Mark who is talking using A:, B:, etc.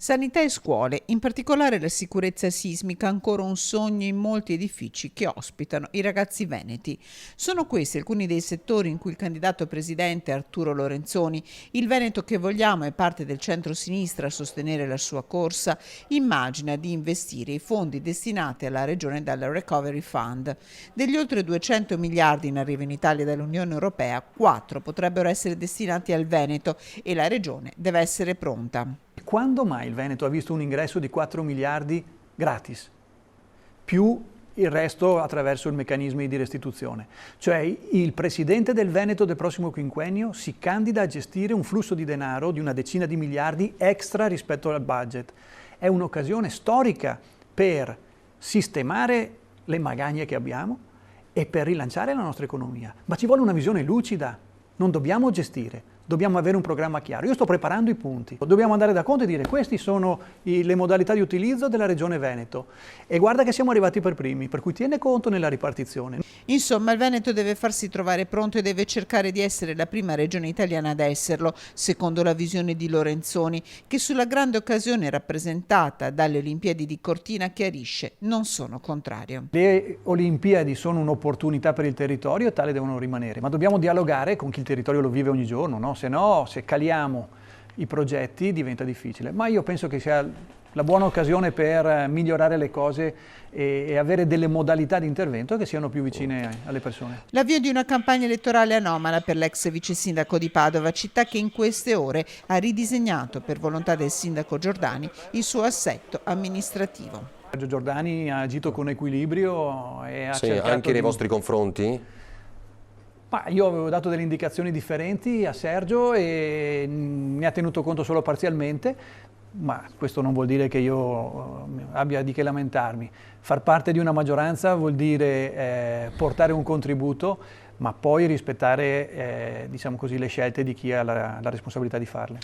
A: Sanità e scuole, in particolare la sicurezza sismica, ancora un sogno in molti edifici che ospitano i ragazzi veneti. Sono questi alcuni dei settori in cui il candidato presidente Arturo Lorenzoni, il Veneto che vogliamo e parte del centro-sinistra a sostenere la sua corsa, immagina di investire i fondi destinati alla regione dal Recovery Fund. Degli oltre 200 miliardi in arrivo in Italia dall'Unione Europea, 4 potrebbero essere destinati al Veneto e la regione deve essere pronta.
B: Quando mai il Veneto ha visto un ingresso di 4 miliardi gratis, più il resto attraverso i meccanismi di restituzione? Cioè il presidente del Veneto del prossimo quinquennio si candida a gestire un flusso di denaro di una decina di miliardi extra rispetto al budget. È un'occasione storica per sistemare le magagne che abbiamo e per rilanciare la nostra economia. Ma ci vuole una visione lucida, non dobbiamo gestire. Dobbiamo avere un programma chiaro. Io sto preparando i punti. Dobbiamo andare da Conte e dire queste sono le modalità di utilizzo della Regione Veneto. E guarda che siamo arrivati per primi, per cui tiene conto nella ripartizione.
A: Insomma, il Veneto deve farsi trovare pronto e deve cercare di essere la prima regione italiana ad esserlo, secondo la visione di Lorenzoni, che sulla grande occasione rappresentata dalle Olimpiadi di Cortina chiarisce: non sono contrario.
B: Le Olimpiadi sono un'opportunità per il territorio e tale devono rimanere, ma dobbiamo dialogare con chi il territorio lo vive ogni giorno, no? Se no, se caliamo i progetti diventa difficile. Ma io penso che sia la buona occasione per migliorare le cose e avere delle modalità di intervento che siano più vicine alle persone.
A: L'avvio di una campagna elettorale anomala per l'ex vice sindaco di Padova, città che in queste ore ha ridisegnato per volontà del sindaco Giordani il suo assetto amministrativo.
B: Sergio Giordani ha agito con equilibrio e ha cercato
C: anche nei vostri confronti?
B: Ma io avevo dato delle indicazioni differenti a Sergio e ne ha tenuto conto solo parzialmente, ma questo non vuol dire che io abbia di che lamentarmi. Far parte di una maggioranza vuol dire portare un contributo, ma poi rispettare diciamo così, le scelte di chi ha la responsabilità di farle.